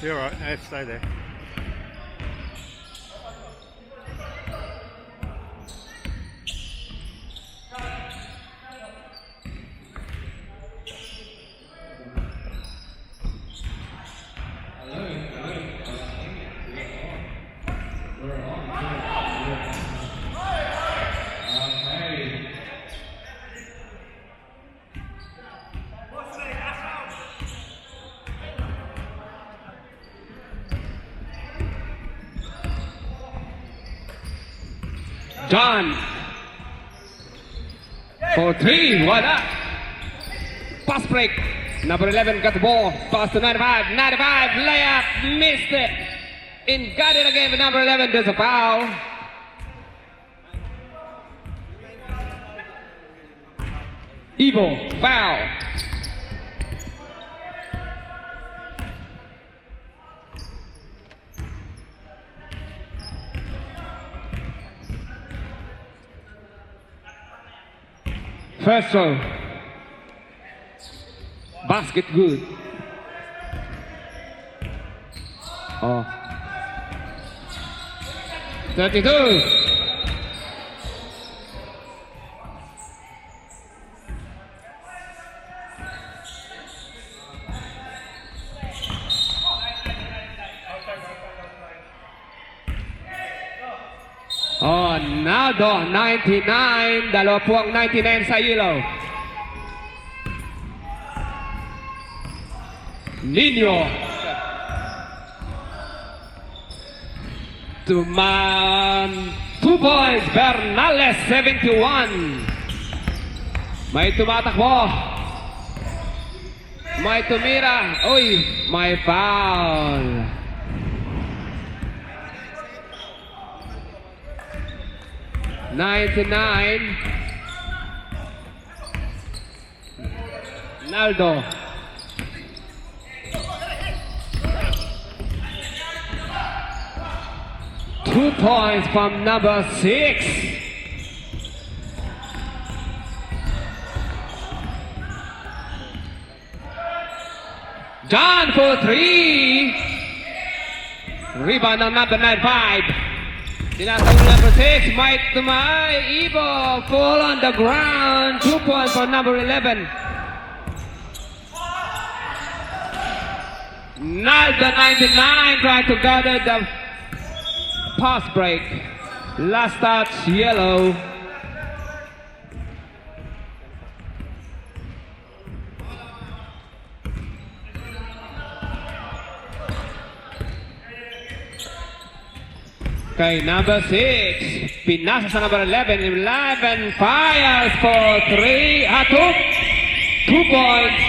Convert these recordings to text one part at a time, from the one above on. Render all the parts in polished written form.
You're all right. Yeah, stay there. John for three, what up? Pass break. Number 11 got the ball. Pass to 95. 95 layup. Missed it. In got it again with number 11. There's a foul. Evo, foul. First throw. Basket good. Oh. 32. Oh, Naldo, 99. Dalawa po ang 99 sa ilaw. Nino. Tuman. 2 points. Bernales, 71. May tumatakbo. May tumira. Uy, may foul. '99. Naldo. Two points from number 6. John for 3. Rebound ng number 95. Tinatawag number 6, Mike Tumay, Ibo, fall on the ground. 2 points for number 11. Naldo 99 trying to gather the pass break. Last touch, yellow. Okay, number 6. Pinasa sa number 11. 11 fires for 3. 2 points.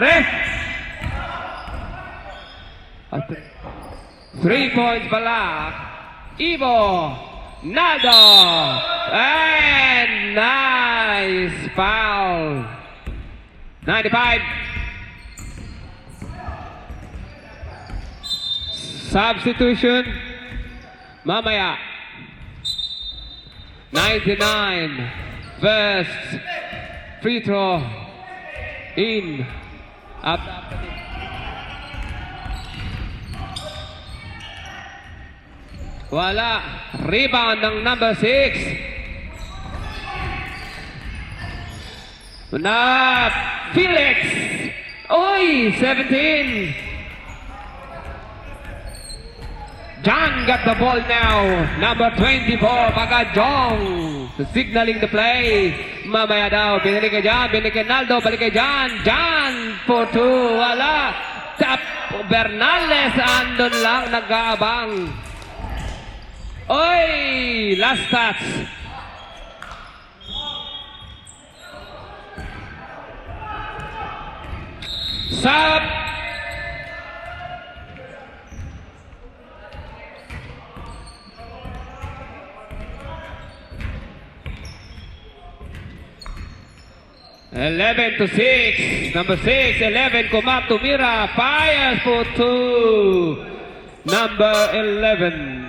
Ref. 3 points pala. Ivo. Naldo! And nice foul. 95. Substitution. Mamaya. 99. First free throw. In. Up. Wala. Rebound ng number 6. Na Felix. Oy, 17. John got the ball now. Number 24, Bagajong. Signaling the play. Mamaya daw. Binili kay John. Binili kay Naldo. Balik kay John. John for 2. Wala. Tap. Bernales. Andon lang. Nag-aabang. Oy! Last touch. Sub. Eleven to 6. Number 6, 11. Kumap tumira. Fires for 2. Number 11.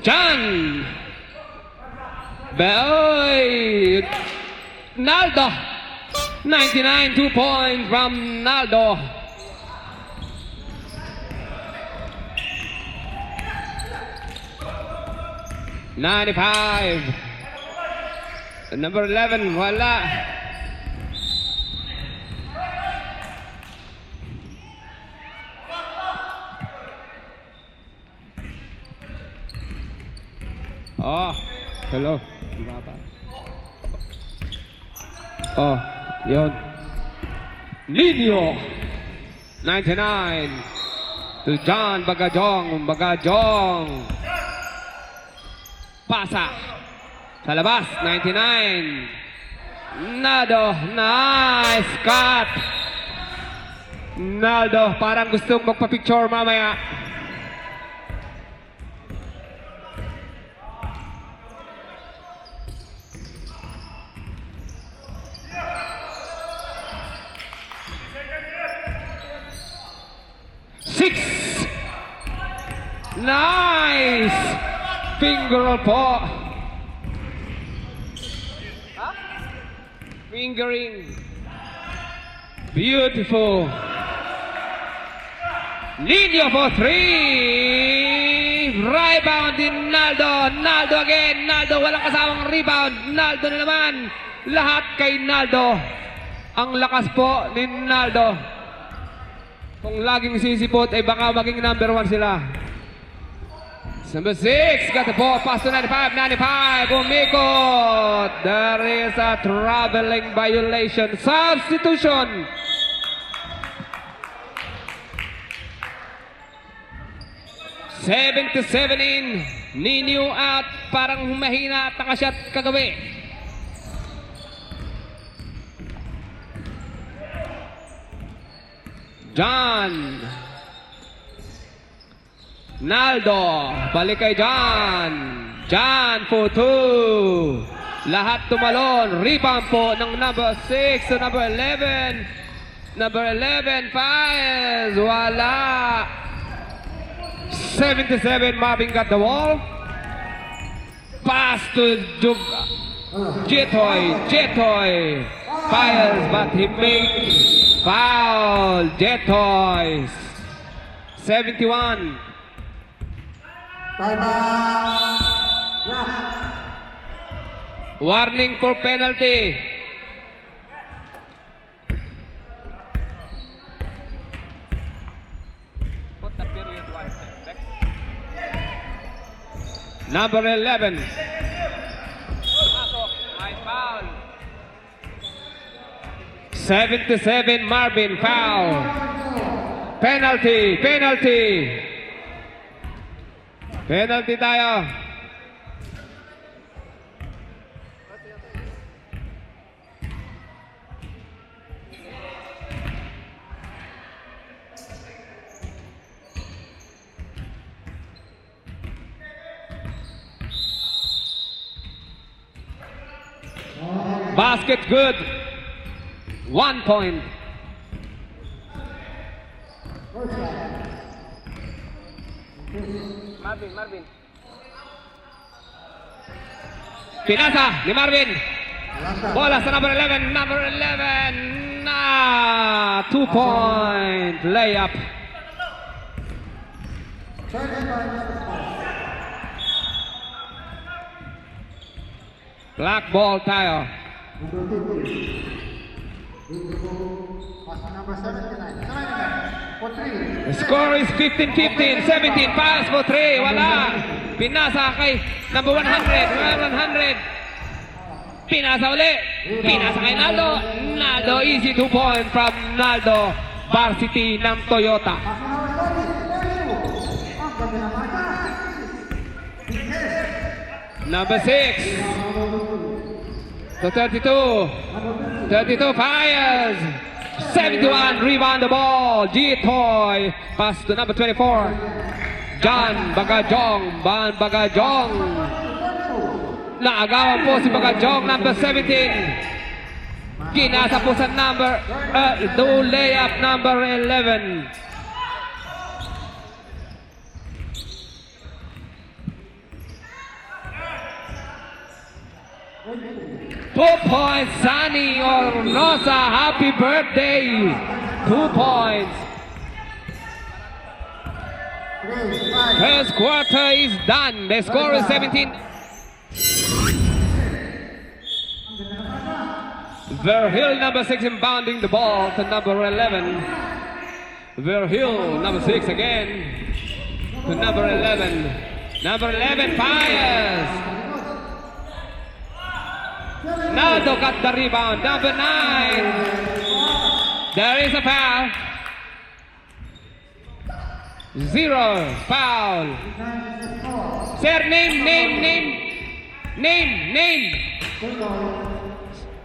John. Beoy. Naldo. 99, 2 points from Naldo. $95. Number 11, wala. Oh, hello. Oh, yun. Nino. 99. To John Bagajong. Bagajong. Pasa. Sa labas. 99. Naldo. Nice cut. Naldo. Parang gustong magpa-picture mamaya. Nice! Finger roll po. Fingering. Beautiful. Nino for 3. Rebound din Naldo. Naldo again. Naldo walang kasamang rebound. Naldo na naman. Lahat kay Naldo. Ang lakas po ni Naldo. Kung laging sisipot ay baka maging number 1 sila. Number 6, got the ball, pass to 95, 95, umikot. There is a traveling violation. Substitution. $77 in. Nino out, parang mahina at nakasyat kagabi. John. Naldo, balik kay John. John for 2. Lahat tumalon. Rebound po ng number 6 to number 11. Number 11 fires. Wala. 77, Marvin got the ball. Pass to Jetoy. Jetoy fires but he makes foul. Jetoy. 71. Warning for penalty. Number 11. My foul. 77 Marvin, foul. Penalty, penalty. Penalty tayo. Basket good. 1 point. Marvin. Pinasa ni Marvin. Bola sa number 11. Number 11. 2-point layup. Black ball tayo. The score is 15-15. 17 pass for 3. Wala. Pinasa kay number 100. Pinasa uli. Pinasa kay Naldo. Naldo, easy 2-point from Naldo. Varsity ng Toyota. Number 6. To 32. 32 fires. 71, rebound the ball. G-Toy. Pass to number 24. John Bagajong. Ban Bagajong. Naagawan po si Bagajong, number 17. Kinasa po sa number, do layup number 11. Two-point, Sunny Ornosa. Happy birthday. 2 points. First quarter is done. The score is 17. Verhill, number 6, inbounding the ball to number 11. Verhill, number 6 again to number 11. Number 11 fires. Naldo got the rebound. Number 9. There is a foul. 0 foul. Sir, name.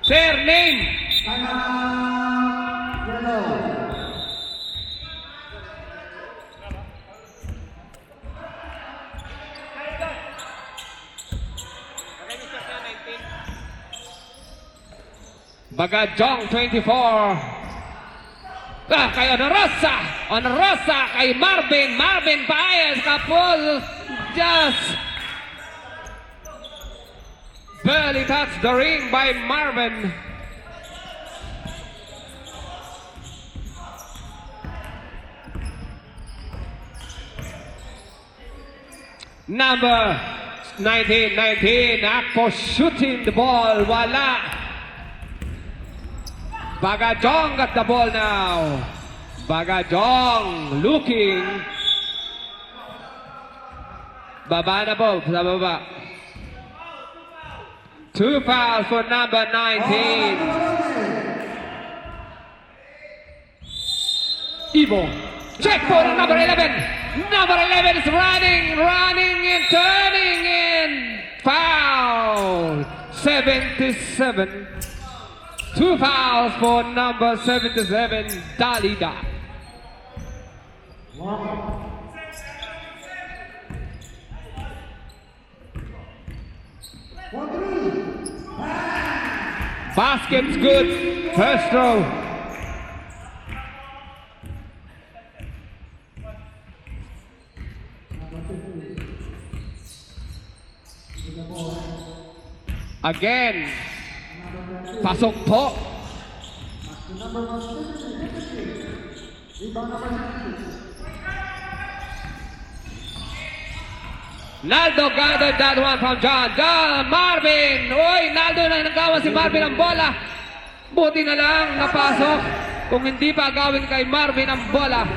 Sir, name. Bagajong 24. Kay Onarosa kay Marvin Paez kapos just barely touched the ring by Marvin. Number 19, Akpo shooting the ball, wala. Bagajong got the ball now. Bagajong looking. Baba na ball sa baba. 2 fouls for number 19. Ivo. Check for number 11. Number 11 is running and turning in. Foul. 77. 2 fouls for number 77, Dalida. Basket's good. First throw. Again. Pasok po. Naldo gathered that one from John. Marvin! Uy, Naldo na nagawa si Marvin ang bola. Buti na lang napasok. Kung hindi pa gawin kay Marvin ang bola.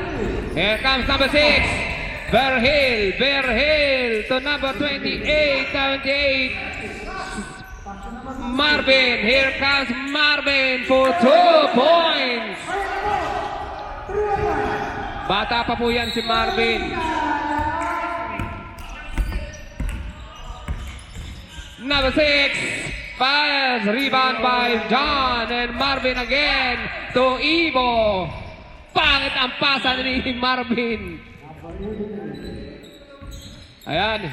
Here comes number 6. Berhil to number 28, 78. Marvin, here comes Marvin for 2 points. Bata pa po yan si Marvin. Number 6, fires, rebound by John, and Marvin again to Ivo. Pangit ang pasa ni Marvin. Ayan.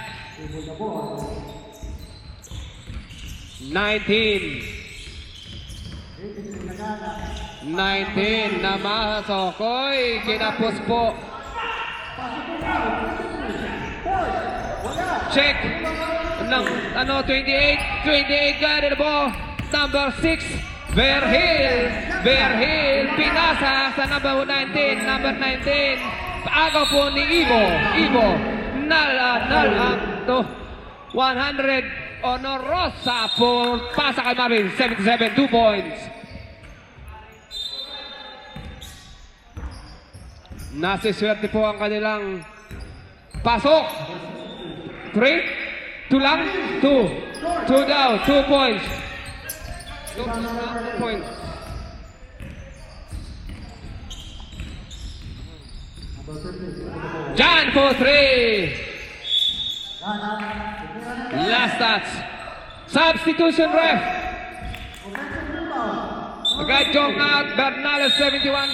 19 na masok. Oy, kinapos po. Check. 28 got it ball. Number 6, Berhil, pinasa sa number 19, Agaw po ni Ivo, to 100, Honorosa po, pasa kay Marvin, 77, 2 points. Nasiswerte po ang kanilang pasok. 3, 2 lang, 2 down, 2 points. 2 points. John for 3. Last touch. Substitution ref. Agad jog out, Bernales 71.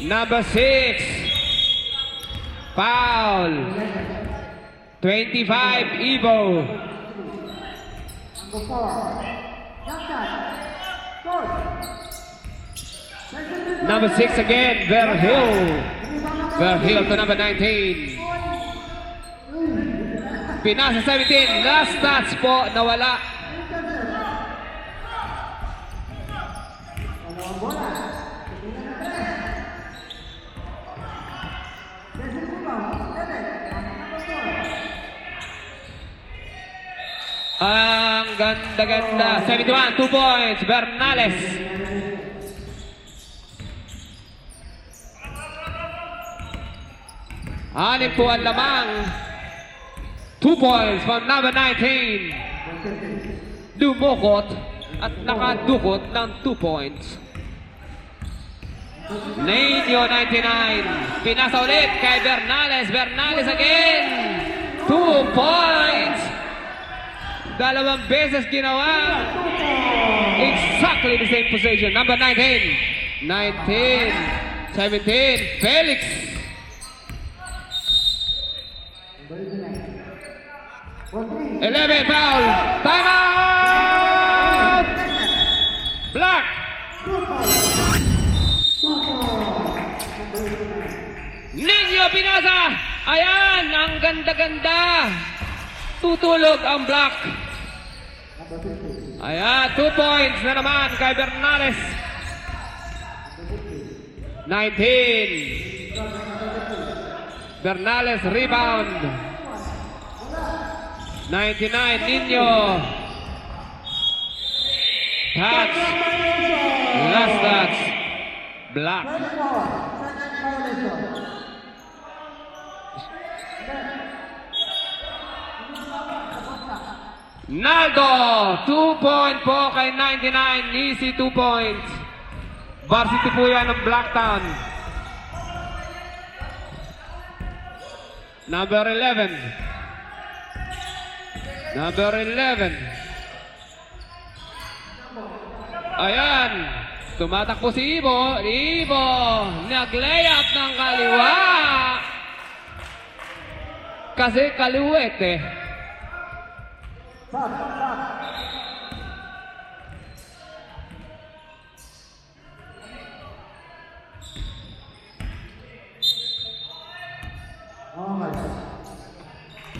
Number 6, foul. 25, Ivo. Number 6 again, Berhil to number 19. Pinasa 17, last touch po, nawala. Ang ganda-ganda. 71, 2 points. Bernales. Anim po ang lamang. 2 points from number 19. Dumukot at nakadukot ng 2 points. Nino 99. Pinasa ulit kay Bernales. Bernales again. 2 points. Dalawang beses ginawa. Exactly the same position. Number 19. 17. Felix. Foul. Time out. Black. Nino pinasa. Ayan, ang ganda-ganda. Tutulog ang Black. Ayan, 2 points na naman kay Bernales. 19. Bernales rebound. 99, Nino. Touch. Last touch. Black. Naldo, 2-point po kay 99, easy 2 points. Varsity po yan ng Blacktown. Number 11. Ayan, tumatakbo si Ivo. Nag-layup ng kaliwa. Kasi kaliwete.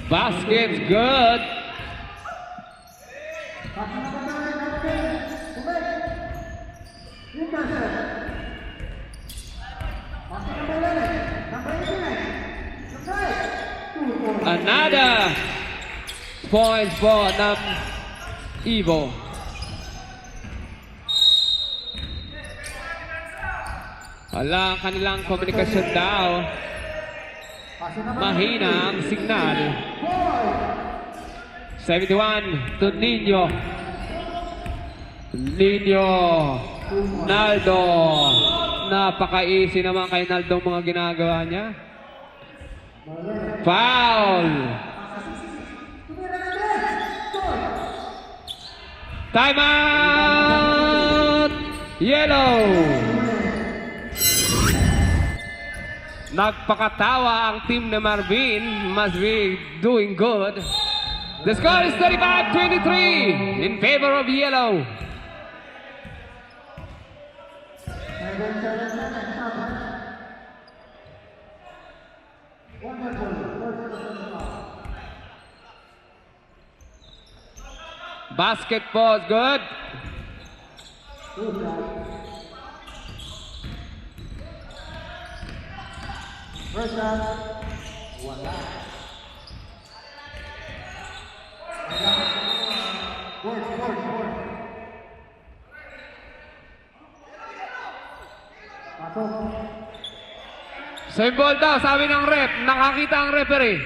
Basket's good. Another points for Evo. Wala ang kanilang komunikasyon daw. Mahina ang signal. 71 to Nino. Nino. Naldo. Napaka-easy naman kay Naldo ang mga ginagawa niya. Foul. Timeout. Yellow. Nagpakatawa ang team ni Marvin. Must be doing good. The score is 35-23 in favor of yellow. Basketball is good. First shot, wala. Work. Pasok. Same ball daw, sabi ng ref. Nakakita ang referee.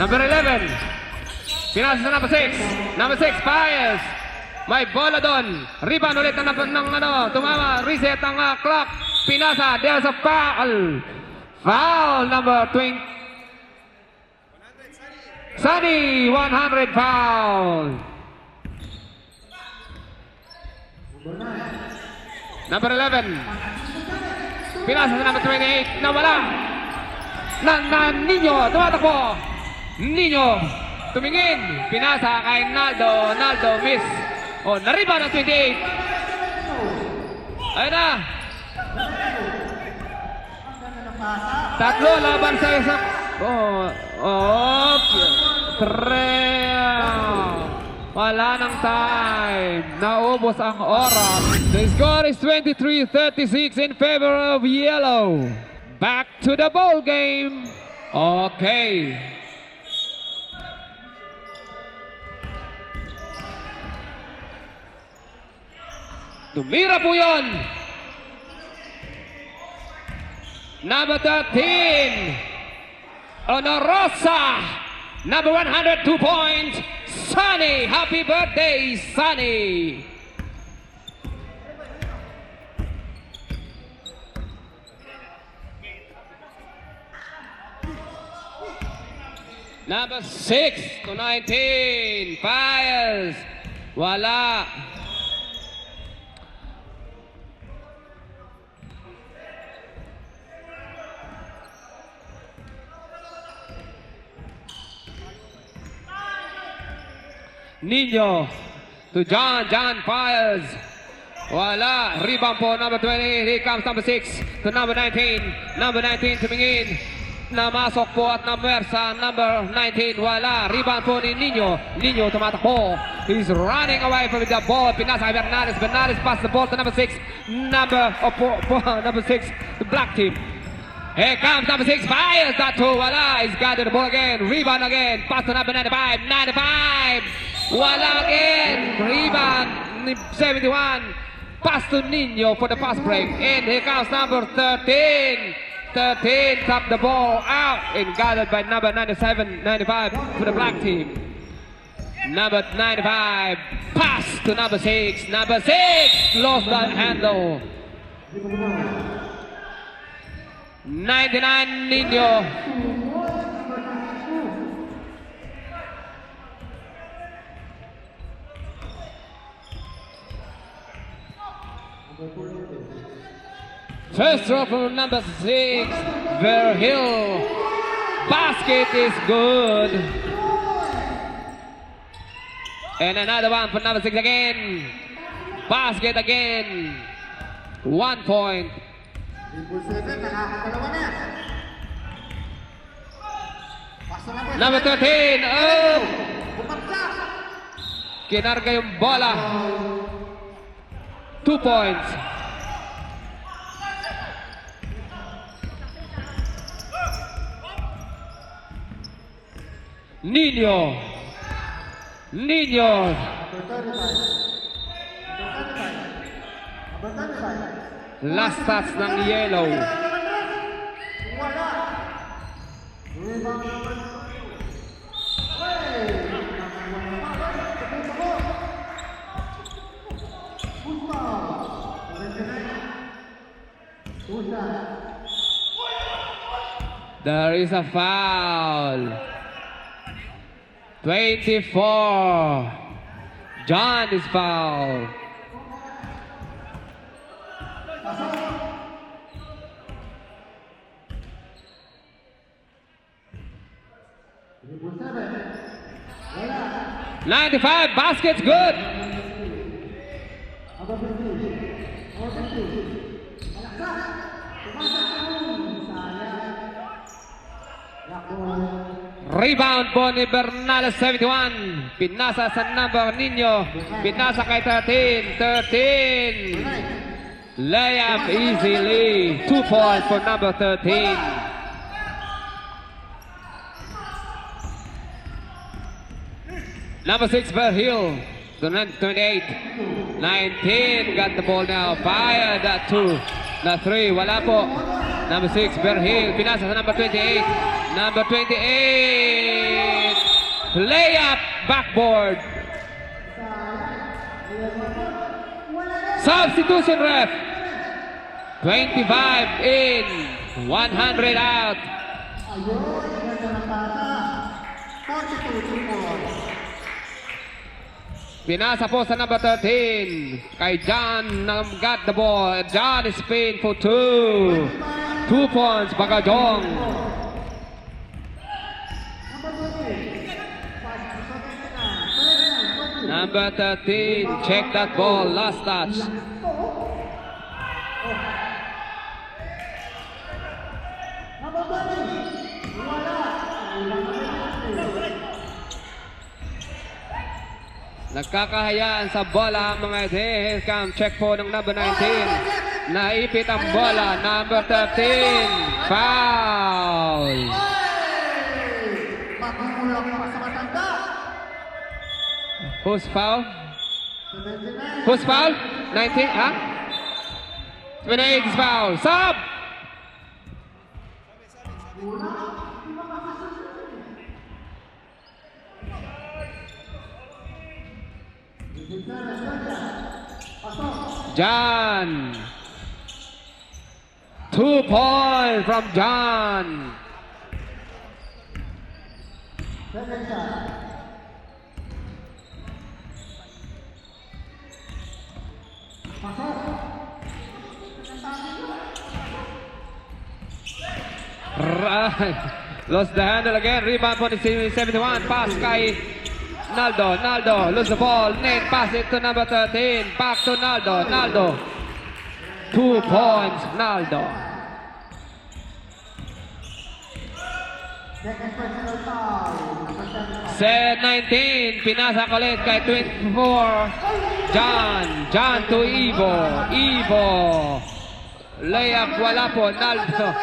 Number 11. Pinasa sa number 6. Number 6, Pius. May bola doon. Rebound ulit ng tumama. Reset ang clock. Pinasa. There's a foul. Foul number 20. Sunny, 100 foul. Number 11. Pinasa sa number 28. Nawala. Nino. Tumatakbo. Nino. Tumingin. Pinasa kay Naldo. Naldo miss. Oh, nariba ng 28. Ayun na. Tatlo laban sa isang. Wala ng time. Naubos ang oras. The score is 23-36 in favor of yellow. Back to the ball game. Okay. Tumira po yun. Number 13. Honorosa. Number 102 points. Sunny. Happy birthday, Sunny. Number 6 to 19. Pius. Wala. Nino to John Pius. Wala. Rebound po number 20. Here comes number 6 to number 19. Number 19 tumingin. Namasok po at number sa number 19. Wala. Rebound po ni Nino. Nino tumatakbo. He's running away from the ball. Pinasa kay Bernales. Bernales pass the ball to number 6. Number 6 to black team. Here comes number 6. Fires that too. Wala. He's got the ball again. Rebound again. Pass to number 95. 95. Wala again. Rebound. 71. Pass to Nino for the pass break. And here comes number 13. 13 tapped the ball out and gathered by number 97, 95 for the black team. Number 95. Pass to number 6. Number 6 lost that handle. 99 Nino. First throw from number 6, Verhill. Basket is good. And another one for number 6 again. Basket again. 1 point. Number 13. Oh! Kinarga yung bola. 2 points. Nino. Nino. Number 35. Number 35. Last touch ng yellow. Wala. Rebound number 2. Hey! There is a foul. 24. John is fouled. Wala. 95, basket's good. Number 50. Number 50. Malaksak. Tumasak yung sayang. Yakon. Rebound po ni Bernal 71. Pinasa sa number Nino. Pinasa kay 13. 13. Layup easily. 2 points for number 13. Number 6, Verhill. 28. 19. Got the ball now. Fire that 2. Na 3. Wala po. Number 6, Verhill. Pinasa sa number 28. Number 28. Layup. Backboard. Substitution ref. 25 in. 100 out. Ayun, ganda ng bata. 42 points. Pinasa po sa number 13. Kay John got the ball. John is paid for 2. 2 points. Bagajong. Number 13. Check that ball. Last touch. Number 20. Wala. Nagkakahayaan sa bola ang mga ito. Here come check po ng number 19. Naipit ang bola. Number 13. Foul. Magkukulang pa sa matanda. Who's foul? 79. Who's foul? 19, ha? 28 is foul. Sub! John. 2 points from John. Second shot. Pasok. Right. Lost the handle again. Rebound for the 71. Pass kay Naldo. Naldo lose the ball. Nate pass it to number 13. Back to Naldo. Naldo. 2 points. Naldo. Second personal foul. Number 75. Set 19. Pinasa ulit kay 24. John. John to Ivo. Ivo. Layup wala po. Naldo.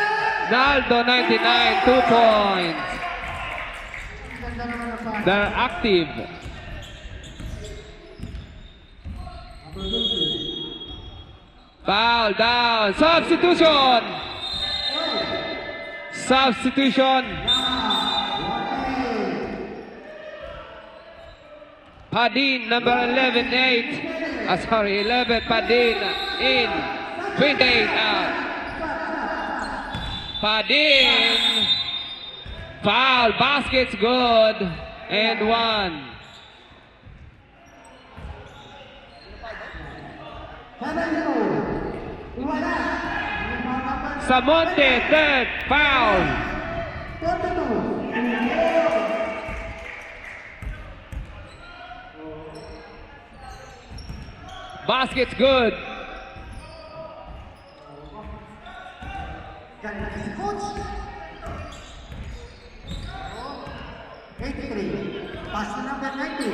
Naldo 99. 2 points. Ganda naman ang pass. They're active. Number 20. Foul down. Substitution. Substitution. Padin, number 11, 8. Sorry, 11, Padin in. 28 out. Padin. Foul. Basket's good. And 1. Wala. Samonte, third. Foul. 32. Basket's good. Ganda si coach. 83. Pass to number 90.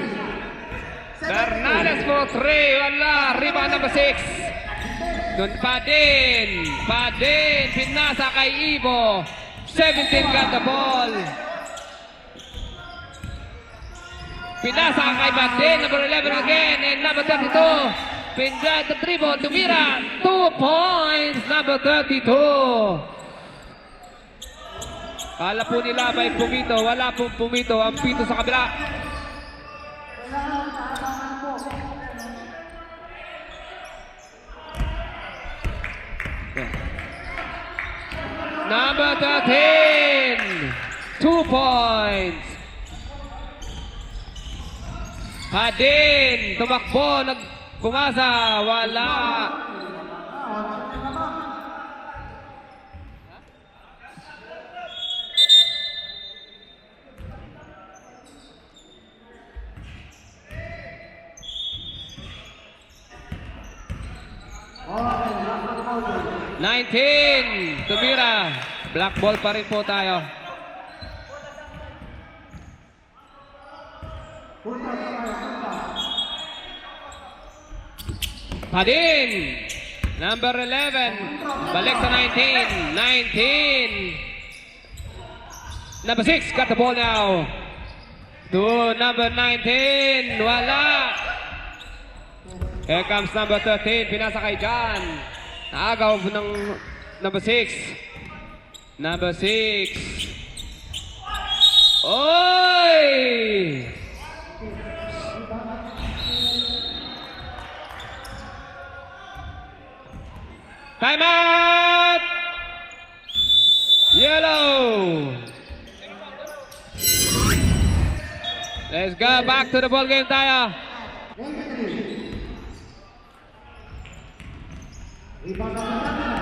Bernales for 3. Wala. Rebound number 6. Doon Padin. Padin. Pinasa kay Ivo. 17 got the ball. Pinasa kay Badin, number 11 again, and number 32. Pinjad the dribble, tumira. 2 points, number 32. Kala po nila may pumito, wala pong pumito. Ang pito sa kabila. Number 13, 2 points. Hadin, tumakbo, pumasa, wala. Okay, 19, tumira. Black ball pa rin po tayo. Padin, number 11, balik sa 19, 19. Number 6, got the ball now. To number 19, wala. Here comes number 13, pinasa kay John. Naagaw ng number 6. Number 6. Oy! Time out! Yellow! Let's go back to the ball game tayo.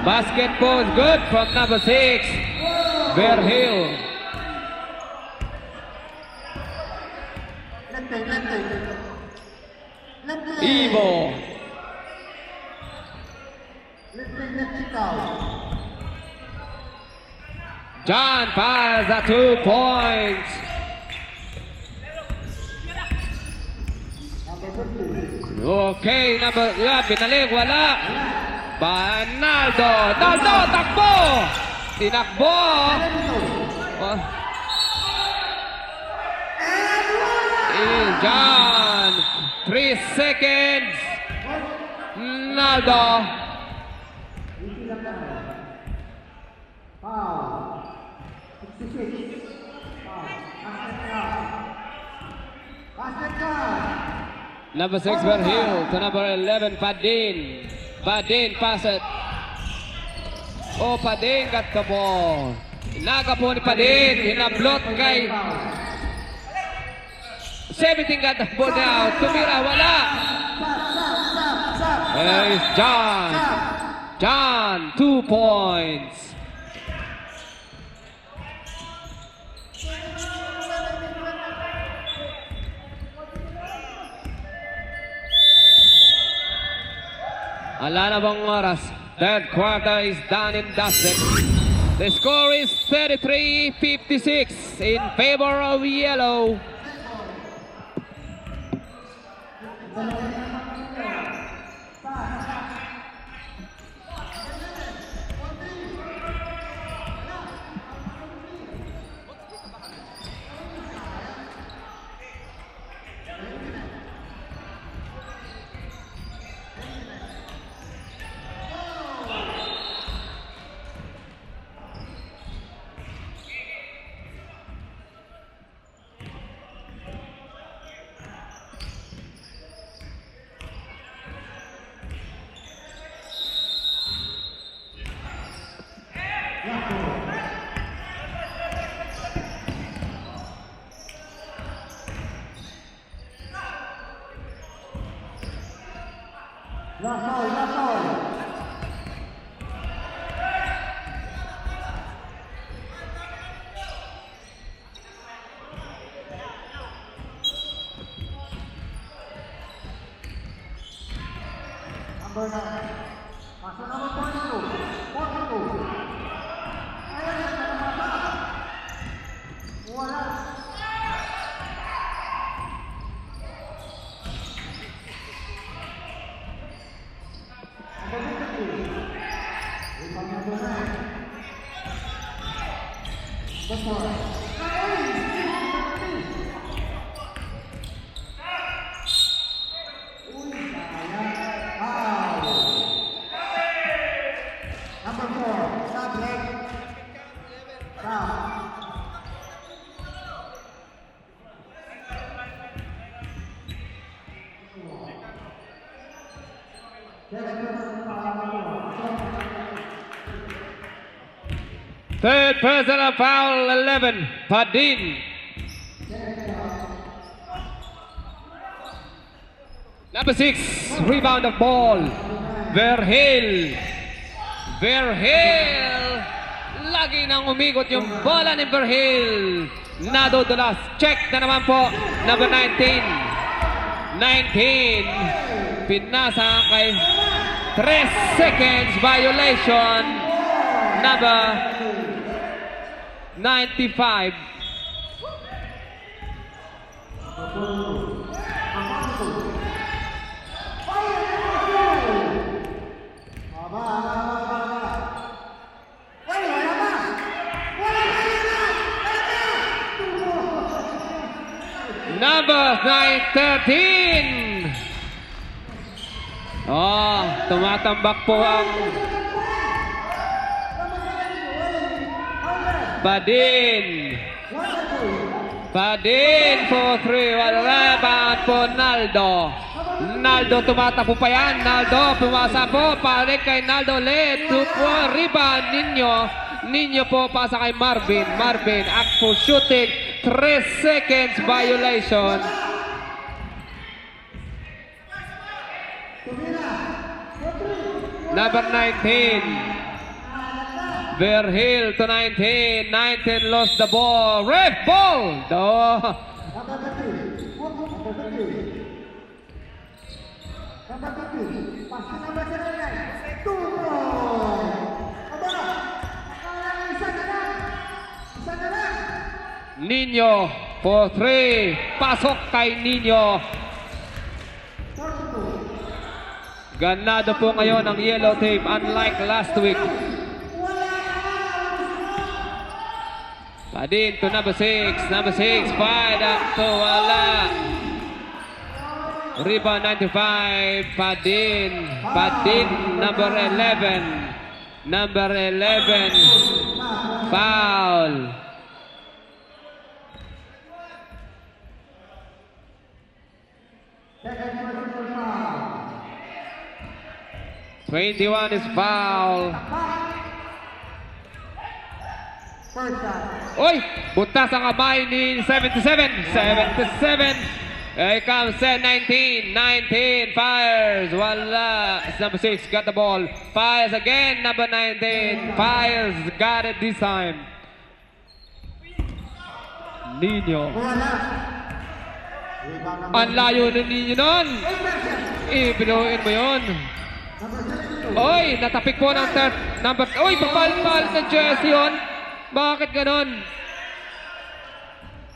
Basketball is good from number 6, Bear Hill. Evo. John fires at 2 points. Okay, binalik, wala. Naldo, takbo! Tinakbo! Oh. John, 3 seconds. Naldo. Number 6, Verhill to number 11, Padin. Padin pass it. Oh, Padin got the ball. Inaga po ni Padin. Hinablot kay 17 got the ball now. Tumira, wala. There is John. John, 2 points. Wala na bang oras? Third quarter is done and dusted. The score is 33-56 in favor of yellow. Number 9. Pasok number 42. 42. Ayan, wala. Third personal foul, 11, Padin. Number 6, rebound of ball, Verhil. Verhil. Lagi nang umikot yung bola ni Verhil. Nadudulas. Check na naman po. Number 19. 19. Pinasa kay 3 seconds violation. Number 95. Number 13. Oh, tumatambak po ang Padin. Padin for 3. Rebound po Naldo. Naldo tumatapo pa yan. Naldo pumasa po. Balik kay Naldo ulit. Rebound Ninyo po pasa kay Marvin. Marvin act for shooting. 3 seconds violation. Number 19. Verhil to 19. 19 lost the ball. Ref ball. Oh. Number 15. Number 15. Number 15. Pasti number 7. Turun. Aba. Isa na lang. Isa na lang. Nino for 3. Pasok kay Nino. Ganado po ngayon ang yellow tape unlike last week. Padin to number 6. Number 6. Fired up to wala. Rebound 95. Padin. Padin number 11. Number 11. Foul. Second personal foul. 21 is foul. First shot. Oy! Butas ang kamay ni 77. 77. Here comes 19. 19 fires. Wala. Number 6 got the ball. Fires again. Number 19. Fires. Got it this time. Nino. Wala. Rebound number Ang layo na Nino nun. Ibinuhin mo yun. number 72. Oy! Natapik po ng third. Number... Oy! Papal-pal ng jersey yun. Bakit ganon?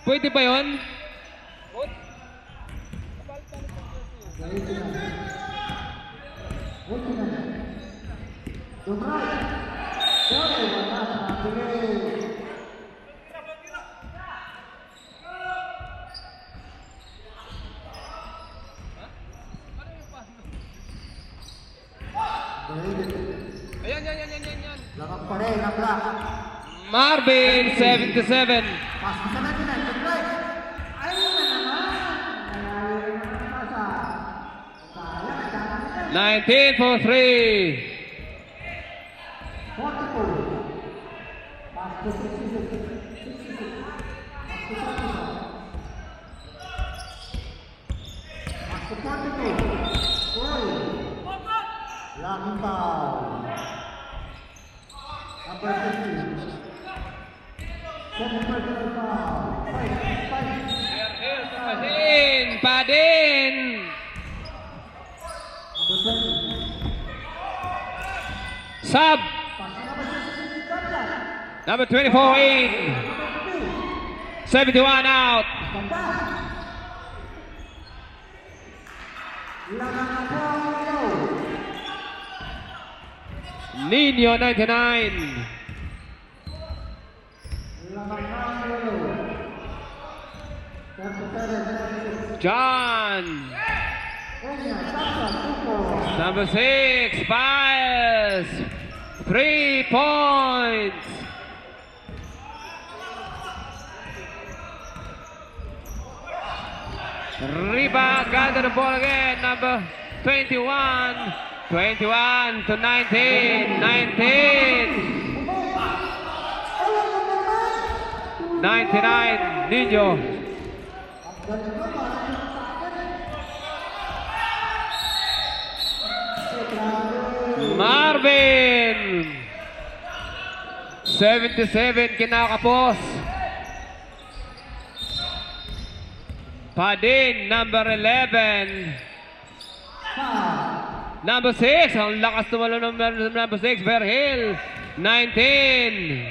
Pwede ba yun? Ayan. Lakang pa rin ang black. Marvin, 77. Pas sa natin na, good right. Ayun na naman. Ayun na naman sa. Sayang, 19 for 3. 42. Pas to 66. 66. Pas to 42. Pas to 42. Uy. Laking foul. Number 15. Second personal foul. Padin. Number 20. Sub. Number 24 in. 71 out. Nino, 99. John. Number 6 fires. 3 points. Riba gather the ball again. Number 21. 21 to 19. 19. 99, Nino. Marvin. 77, kinakapos. Padin, number 11. Number 6, ang lakas tumalo ng number 6, Verhil. 19.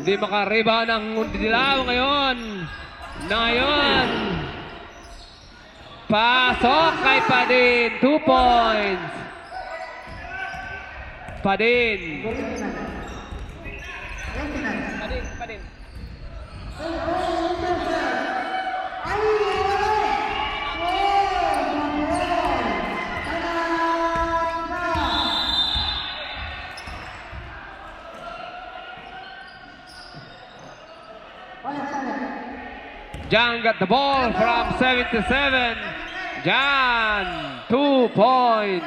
Hindi makariba ng dilaw ngayon. Ngayon. Pasok kay Padin. 2 points. Padin. Padin. John got the ball from 77. John, 2 points.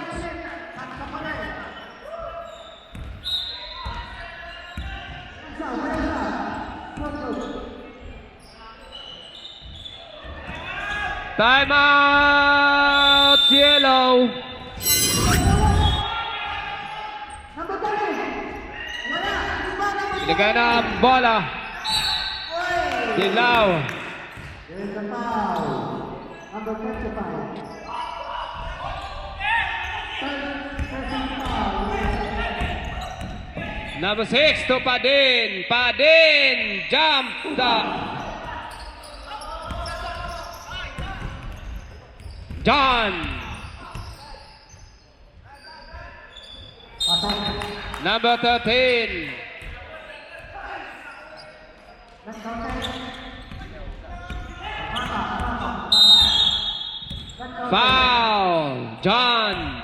Time out, yellow. Binigay na ang bola. Dilaw. There's a foul. Number 25. Third foul. Number 6 to Padin. Padin, jump the. John. Number 13. Foul, John.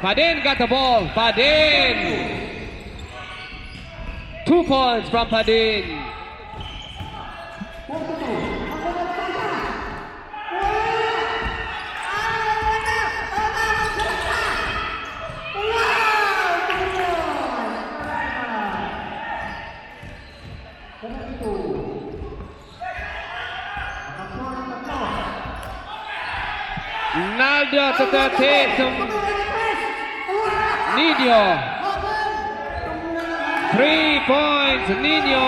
Padin got the ball. Padin. 2 points from Padin. Naldo to 13 to Nino. 3 points, Nino.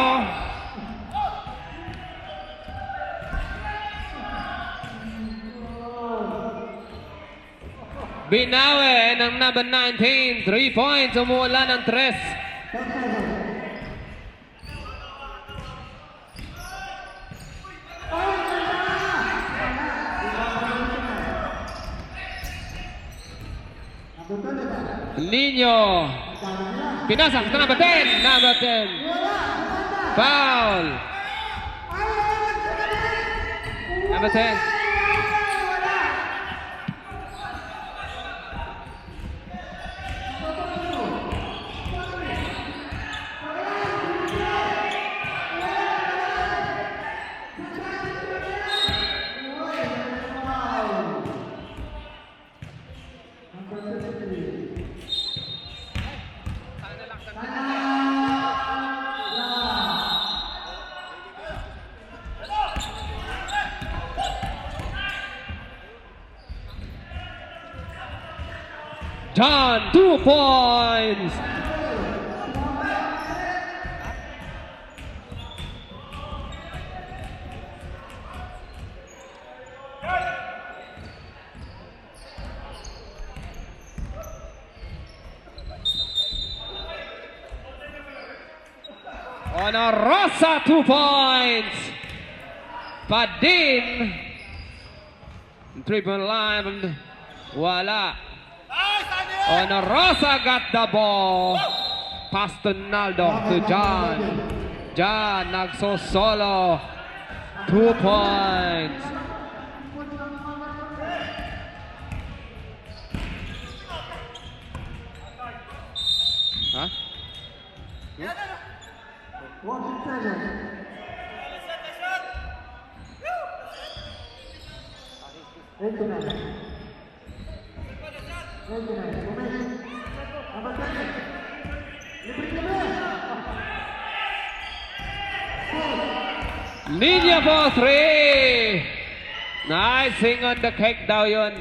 Binawi ng number 19. 3 points, umuula ng 3. Nino. Pinasang sa number 10. Number 10. Foul. Number 10. John, 2 points. Honor Rosa, 2 points. Padin. 3-point line. Wala. Honor Rosa got the ball. Pass to Naldo to John. John nagsosolo. 2 points. 7. 29. 29. Comment. Number 7. Libre ka ba? Linya for 3. Nice, sing on the cake daw yun.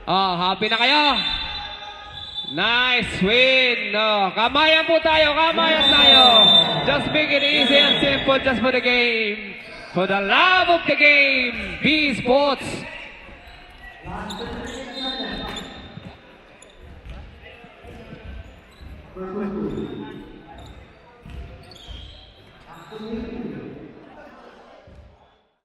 Oh, happy na kayo? Nice win. Oh, kamayan po tayo, kamayan tayo. Just make it easy and simple just for the game. For the love of the game, B Sports. Purple 2.